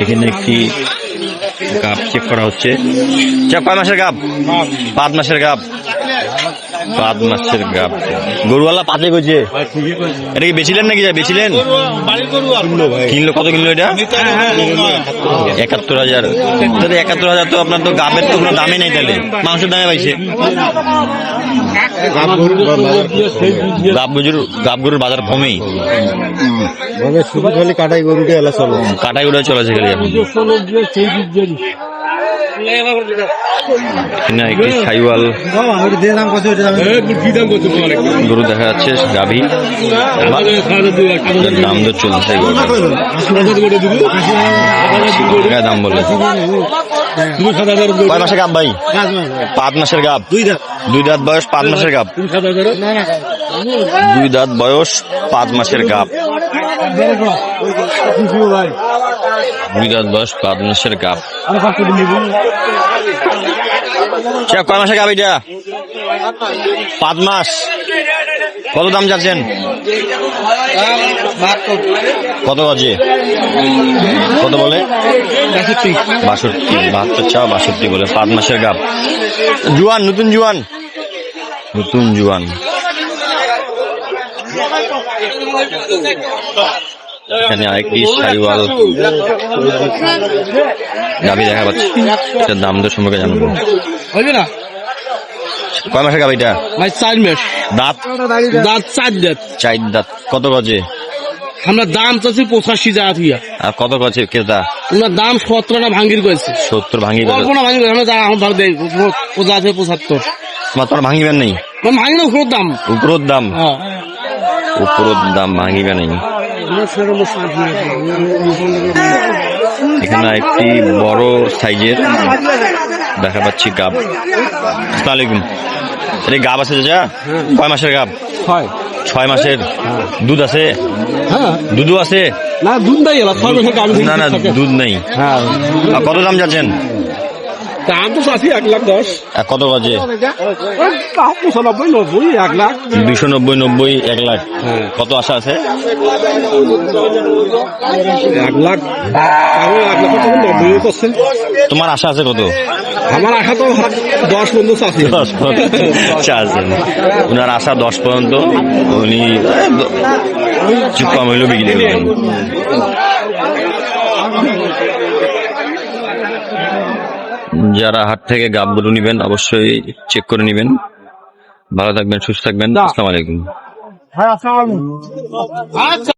এখানে একটি গাব চেক করা হচ্ছে। কয় মাসের গাব? 5 মাসের গাব। 5 মাসের গাব। গরুওয়ালা পাতে কইছে, এটা কি বেচিলেন নাকি? বেচিলেন? কিনলো? কত কিনলো এটা? 71,000। 71,000 তো আপনার তো গাবের তো কোনো দামে নেই, তাহলে মাংসের দামে পাইছে। গাব গরুর বাজার কমেই, কাটাই গরুটা চলেছে খালি। একটি সাইওয়াল গরু দেখা যাচ্ছে, গাভী, দাম দর চলছে, দাম বলে। কয় মাসের গাব ভাই? 5 মাসের গাব। 2 দাঁত বয়স, 5 মাসের গাব। 2 দাঁত বয়স, 5 মাসের গাব। 2 দাঁত বয়স, 5 মাসের গাব। কয় মাসের গাব এটা? 5 মাস। কত দাম যাচ্ছেন? কত বাজে? কত বলে? 62। 72 চাও, 62 বলে। 5 মাসের গাব। জুয়ান, নতুন জুয়ান, নতুন জুয়ান। এখানে আরেকটি সাইওয়াল গাভী দেখা পাচ্ছি, এটার দাম দর সম্পর্কে জানবো। কয় মাসের গাভী এটা? 4 মাস। দাঁত? 4 দাঁত। 4 দাঁত। কত গজে? আমরা দাম চাচ্ছি 85,000। আর কত গজে ক্রেতা? তোমার দাম 17 না ভাঙ্গির কয়েছে। 70 ভাঙি গেছে। কল্পনা ভাঙ্গি আমরা 75। তোমার ভাঙিবেন নেই? ভাঙি না, উপরের দাম। উপরের দাম? উপরের দাম ভাঙিবে নেই। এখানে একটি বড় সাইজের দেখা পাচ্ছি গাব। আসসালামু আলাইকুম। এটা গাব আছে যা? কয় মাসের গাব? 6 মাসের। দুধ আছে? দুধও আছে? না, দুধ নাই। না না, দুধ নেই। কত দাম যাচ্ছেন? দাম তো চাচ্ছি 1,10,000। কত বাজে? 95, 90, 1 লাখ। 290, 90, 1 লাখ। কত আশা আছে? 1 লাখ। 90 তোমার আশা আছে কত? আমার আশা তো 10 পর্যন্ত চাচ্ছি। 10 চাচ্ছেন? ওনার আশা 10 পর্যন্ত। উনি চুপ কম হইলেও বিক্রি করবেন। যারা হাট থেকে গাব গরু নিবেন অবশ্যই চেক করে নিবেন। ভালো থাকবেন, সুস্থ থাকবেন। আসসালামু আলাইকুম।